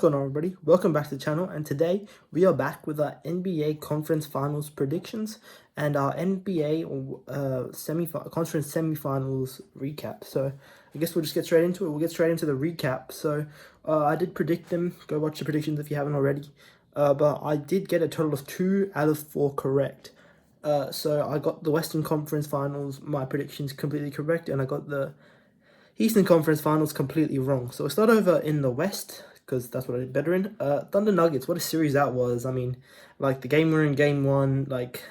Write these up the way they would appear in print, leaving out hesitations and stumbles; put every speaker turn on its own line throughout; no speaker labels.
going on, everybody? Welcome back to the channel, and today we are back with our NBA Conference Finals predictions and our NBA Conference Semifinals recap. So I guess we'll just get straight into it. We'll get straight into the recap. So I did predict them. Go watch the predictions if you haven't already. But I did get a total of 2 out of 4 correct. So I got the Western Conference Finals, my predictions completely correct, and I got the Eastern Conference Finals completely wrong. So we'll start over in the West, because that's what I did better in. Thunder Nuggets, what a series that was. I mean, like, the game winner in game one, like,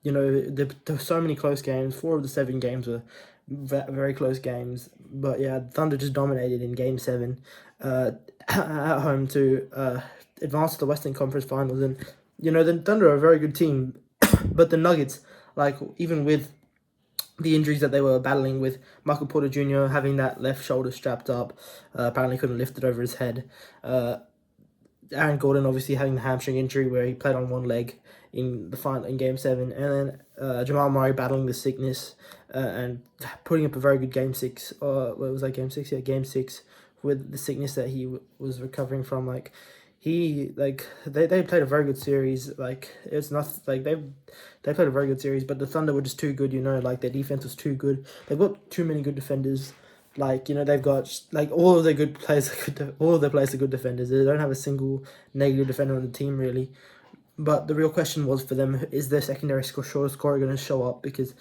there were so many close games. 4 of the 7 games were very close games. But yeah, Thunder just dominated in game 7 at home to advance to the Western Conference Finals. And, the Thunder are a very good team. But the Nuggets, like, even with the injuries that they were battling with, Michael Porter Jr. having that left shoulder strapped up, apparently couldn't lift it over his head. Aaron Gordon obviously having the hamstring injury where he played on one leg in the final in Game 7, and then Jamal Murray battling the sickness and putting up a very good Game 6. What was that, Game 6? Yeah, Game 6 with the sickness that he was recovering from. Like, they played a very good series. Like, it's not like they played a very good series, but the Thunder were just too good. Like, their defense was too good. They've got too many good defenders. Like, they've got, like, all of their good players all of their players are good defenders. They don't have a single negative defender on the team, really. But the real question was for them, is their secondary scorer going to show up? Because,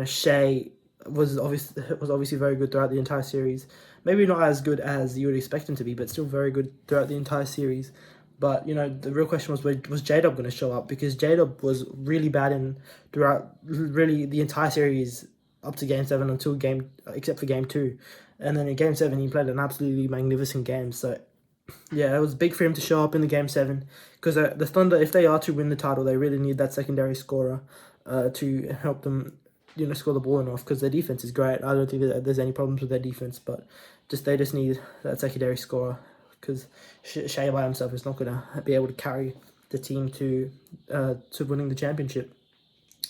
Shea was obviously very good throughout the entire series. Maybe not as good as you would expect him to be, but still very good throughout the entire series. But, the real question was J-Dub going to show up? Because J-Dub was really bad throughout really the entire series up to Game 7 except for Game 2. And then in Game 7, he played an absolutely magnificent game. So, yeah, it was big for him to show up in the Game 7. Because the Thunder, if they are to win the title, they really need that secondary scorer to help them, score the ball enough. Because their defense is great. I don't think that there's any problems with their defense. But they just need that secondary scorer. Because Shea by himself is not going to be able to carry the team to winning the championship.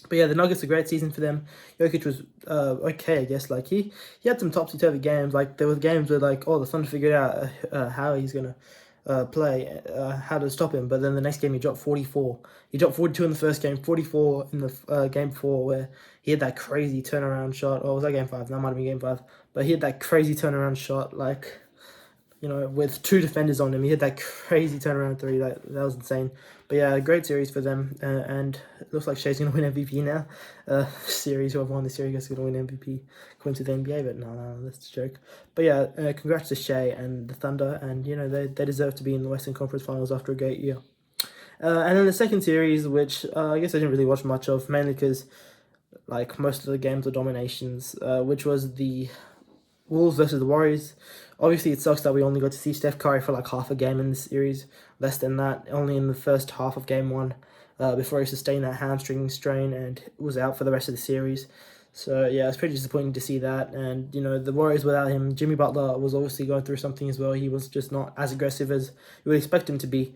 But yeah, the Nuggets, a great season for them. Jokic was okay, I guess. Like, he had some topsy-turvy games. Like, there were games where, like, the Thunder figured out how he's going to play, how to stop him. But then the next game, he dropped 44. He dropped 42 in the first game, 44 in the game 4, where he had that crazy turnaround shot. Or was that game 5? That might have been game 5. But he had that crazy turnaround shot, like, with 2 defenders on him. He had that crazy turnaround 3. That was insane. But yeah, a great series for them. And it looks like Shea's going to win MVP now. Series, whoever won the series is going to win MVP according to the NBA. But no, that's a joke. But yeah, congrats to Shea and the Thunder. And, they deserve to be in the Western Conference Finals after a great year. And then the second series, which I guess I didn't really watch much of, mainly because, like, most of the games were dominations, which was the Wolves versus the Warriors. Obviously, it sucks that we only got to see Steph Curry for like half a game in the series. Less than that, only in the first half of game 1, before he sustained that hamstring strain and was out for the rest of the series. So yeah, it's pretty disappointing to see that. And the Warriors without him, Jimmy Butler was obviously going through something as well. He was just not as aggressive as you would expect him to be.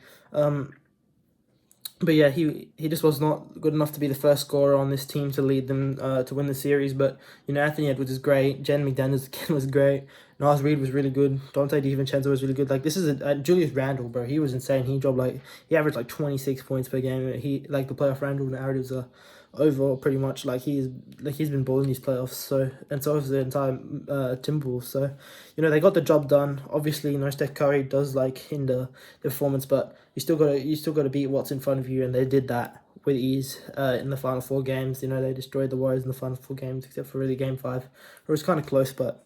But yeah, he just was not good enough to be the first scorer on this team to lead them to win the series. But, Anthony Edwards is great. Jen McDaniels again was great. Naz Reid was really good. Dante DiVincenzo was really good. Like, this is Julius Randle, bro. He was insane. He averaged like 26 points per game. He, like, the playoff Randle narratives are overall pretty much like he's been balling these playoffs. So is the entire Timberwolves. So they got the job done. Obviously, Steph Curry does like hinder the performance, but you still got to beat what's in front of you, and they did that with ease in the final 4 games. They destroyed the Warriors in the final 4 games, except for really game 5, where it was kind of close. But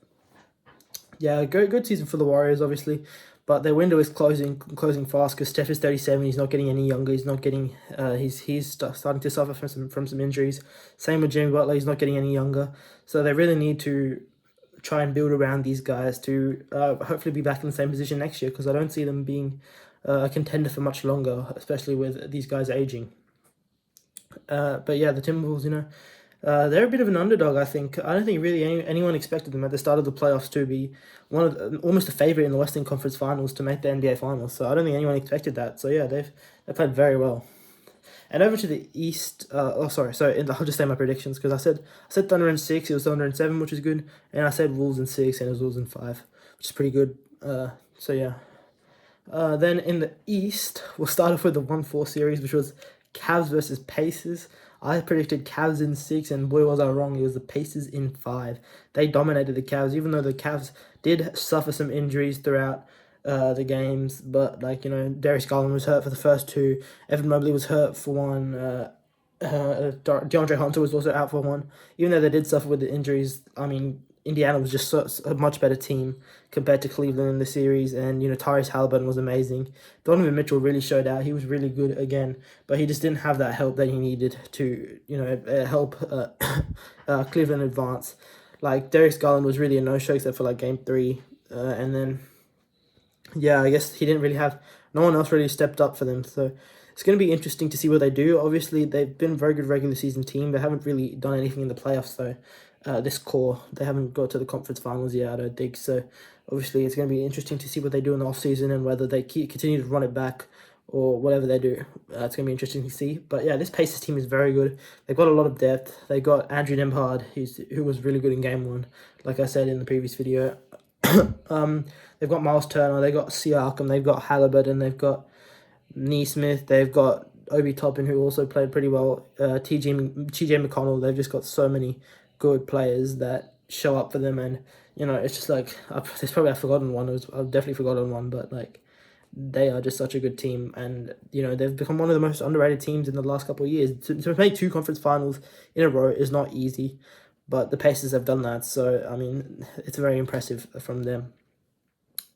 yeah, good season for the Warriors, obviously. But their window is closing fast because Steph is 37. He's not getting any younger. He's not getting. He's starting to suffer from some injuries. Same with Jimmy Butler. He's not getting any younger. So they really need to try and build around these guys to hopefully be back in the same position next year, because I don't see them being a contender for much longer, especially with these guys aging. But yeah, the Timberwolves, they're a bit of an underdog, I think. I don't think really anyone expected them at the start of the playoffs to be almost a favorite in the Western Conference Finals to make the NBA Finals. So I don't think anyone expected that. So yeah, they played very well. And over to the East. I'll just say my predictions, because I said Thunder in 6. It was Thunder in 7, which is good. And I said Wolves in 6, and it was Wolves in 5, which is pretty good. So yeah. Then in the East, we'll start off with the 1-4 series, which was Cavs versus Pacers. I predicted Cavs in 6, and boy was I wrong. It was the Pacers in 5. They dominated the Cavs, even though the Cavs did suffer some injuries throughout the games. But, like, Darius Garland was hurt for the first two. Evan Mobley was hurt for one. DeAndre Hunter was also out for one. Even though they did suffer with the injuries, I mean, Indiana was just a much better team compared to Cleveland in the series, and Tyrese Halliburton was amazing. Donovan Mitchell really showed out; he was really good again, but he just didn't have that help that he needed to help Cleveland advance. Like Darius Garland was really a no-show except for like Game 3, and then yeah, I guess he didn't really have no one else really stepped up for them. So it's going to be interesting to see what they do. Obviously, they've been a very good regular season team. They haven't really done anything in the playoffs though. This core, they haven't got to the conference finals yet, I don't think. So obviously, it's going to be interesting to see what they do in the offseason and whether they continue to run it back or whatever they do. It's going to be interesting to see. But yeah, this Pacers team is very good. They've got a lot of depth. They got Andrew Nembhard, who was really good in Game 1, like I said in the previous video. They've got Miles Turner, they've got Siakam, they've got Halliburton, they've got Neesmith, they've got Obi Toppin, who also played pretty well, TJ McConnell. They've just got so many good players that show up for them, and it's just like there's probably I've forgotten one. I've definitely forgotten one, but like they are just such a good team, and they've become one of the most underrated teams in the last couple of years. To make 2 conference finals in a row is not easy, but the Pacers have done that, so I mean it's very impressive from them.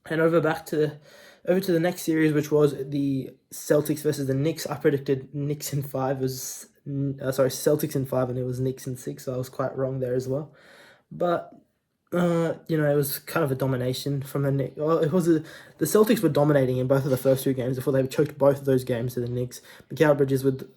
And over to the next series, which was the Celtics versus the Knicks. I predicted Knicks in 5 was Celtics in 5, and it was Knicks in 6. So I was quite wrong there as well. But it was kind of a domination from the Knicks. Well, the Celtics were dominating in both of the first 2 games before they choked both of those games to the Knicks. Mikal Bridges with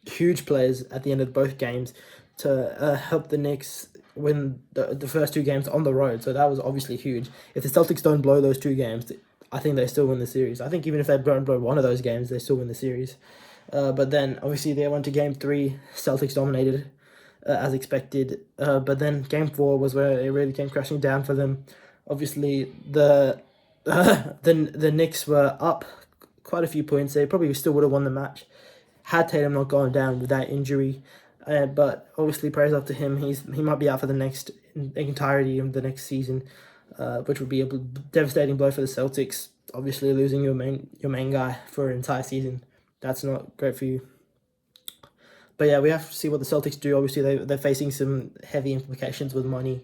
huge plays at the end of both games to help the Knicks win the first 2 games on the road. So that was obviously huge. If the Celtics don't blow those 2 games, I think they still win the series. I think even if they don't blow one of those games, they still win the series. But then obviously they went to Game 3. Celtics dominated as expected. But then Game 4 was where it really came crashing down for them. Obviously the Knicks were up quite a few points. They probably still would have won the match had Tatum not gone down with that injury. But obviously, praise up to him. He might be out for the entirety of the next season, which would be a devastating blow for the Celtics. Obviously, losing your main guy for an entire season, that's not great for you. But yeah, we have to see what the Celtics do. Obviously, they're facing some heavy implications with money.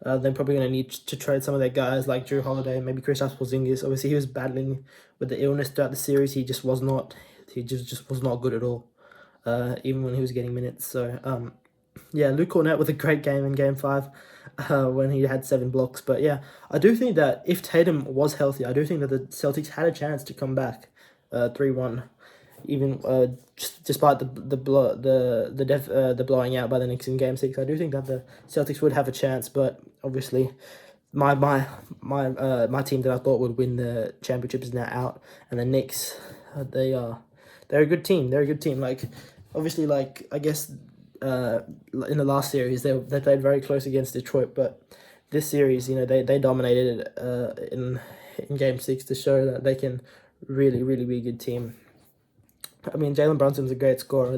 They're probably going to need to trade some of their guys like Drew Holiday, maybe Kristaps Porzingis. Obviously, he was battling with the illness throughout the series. He just was not good at all, even when he was getting minutes. So, yeah, Luke Cornett with a great game in Game 5 when he had 7 blocks. But yeah, I do think that if Tatum was healthy, I do think that the Celtics had a chance to come back 3-1, even despite the blowing out by the Knicks in Game 6. I do think that the Celtics would have a chance, but obviously my team that I thought would win the championship is now out, and the Knicks, they're a good team. They're a good team. Like obviously, like I guess in the last series they played very close against Detroit, but this series, they dominated in Game 6 to show that they can really be a good team. I mean, Jalen Brunson's a great scorer.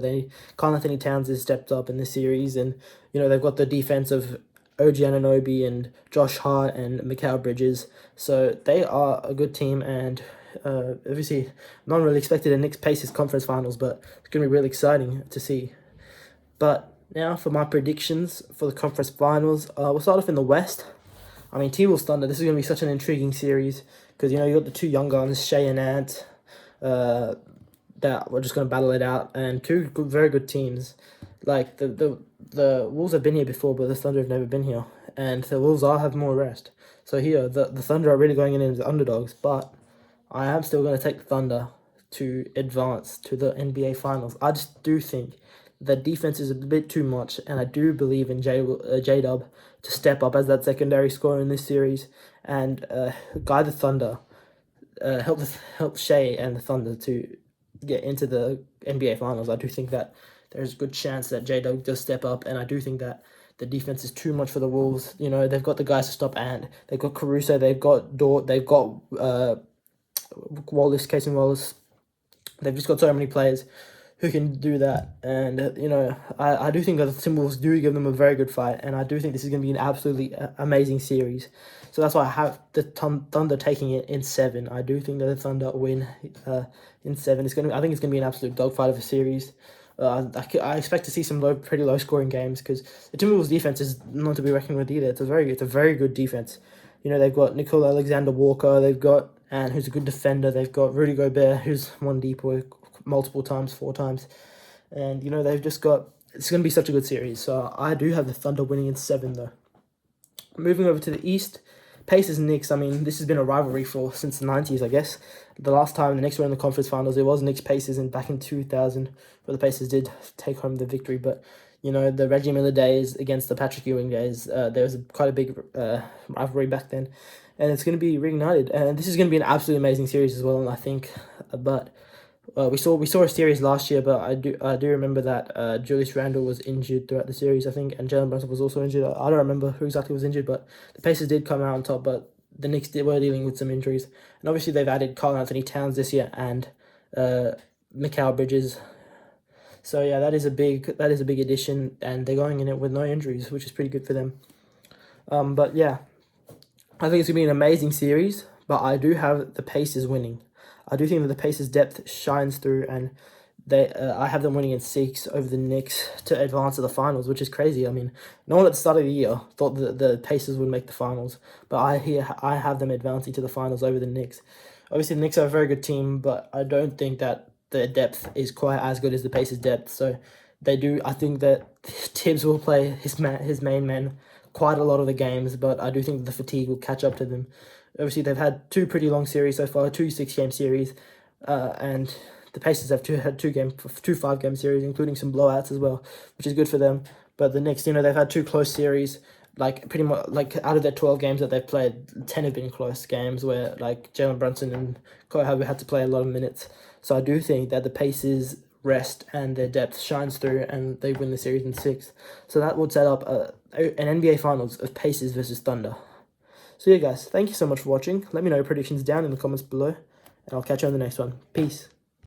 Karl-Anthony Towns has stepped up in this series, and they've got the defense of OG Anunoby and Josh Hart and Mikal Bridges, so they are a good team. And obviously, no one really expected a Knicks Pacers conference finals, but it's going to be really exciting to see. But now for my predictions for the conference finals, we'll start off in the West. I mean, T-Wolves Thunder. This is going to be such an intriguing series because you got the 2 young guns, Shea and Ant, that we're just going to battle it out, and 2 very good teams. Like the Wolves have been here before, but the Thunder have never been here, and the Wolves have more rest. So here, the Thunder are really going in as underdogs, but I am still going to take the Thunder to advance to the NBA Finals. I just do think the defense is a bit too much, and I do believe in J-Dub to step up as that secondary scorer in this series and guide the Thunder, help Shea and the Thunder to get into the NBA Finals. I do think that there's a good chance that J-Dub does step up, and I do think that the defense is too much for the Wolves. They've got the guys to stop Ant. They've got Caruso. They've got Dort. They've got Wallace, Casey Wallace. They've just got so many players who can do that. And, I do think that the Timberwolves do give them a very good fight. And I do think this is going to be an absolutely amazing series. So that's why I have the Thunder taking it in 7. I do think that the Thunder win in 7. I think it's going to be an absolute dogfight of a series. I expect to see some pretty low scoring games because the Timberwolves defense is not to be reckoned with either. It's a very good defense. They've got Nicole Alexander-Walker. They've got Ant, who's a good defender. They've got Rudy Gobert, who's won depoy multiple times, 4 times. And, they've just got... It's going to be such a good series. So I do have the Thunder winning in 7, though. Moving over to the East, Pacers and Knicks. I mean, this has been a rivalry since the 90s, I guess. The last time the Knicks were in the conference finals, it was Knicks-Pacers back in 2000, where the Pacers did take home the victory. But, the Reggie Miller days against the Patrick Ewing days, there was quite a big rivalry back then. And it's going to be reignited. And this is going to be an absolutely amazing series as well, I think. But we saw a series last year, but I do remember that Julius Randle was injured throughout the series, I think, and Jalen Brunson was also injured. I don't remember who exactly was injured, but the Pacers did come out on top, but the Knicks were dealing with some injuries. And obviously they've added Karl Anthony Towns this year and Mikal Bridges. So yeah, that is a big addition, and they're going in it with no injuries, which is pretty good for them. But yeah, I think it's going to be an amazing series, but I do have the Pacers winning. I do think that the Pacers' depth shines through, and I have them winning in 6 over the Knicks to advance to the finals, which is crazy. I mean, no one at the start of the year thought that the Pacers would make the finals, but I have them advancing to the finals over the Knicks. Obviously, the Knicks are a very good team, but I don't think that their depth is quite as good as the Pacers' depth. So I think that Tibbs will play his main men quite a lot of the games, but I do think the fatigue will catch up to them. Obviously, they've had 2 pretty long series so far, 2 6-game series, and the Pacers have had 2 5-game series, including some blowouts as well, which is good for them. But the Knicks, they've had 2 close series, pretty much out of their 12 games that they've played, 10 have been close games where Jalen Brunson and Kyle Lowry had to play a lot of minutes. So I do think that the Pacers' rest and their depth shines through, and they win the series in 6. So that would set up an NBA Finals of Pacers versus Thunder. So yeah, guys, thank you so much for watching. Let me know your predictions down in the comments below, and I'll catch you on the next one. Peace.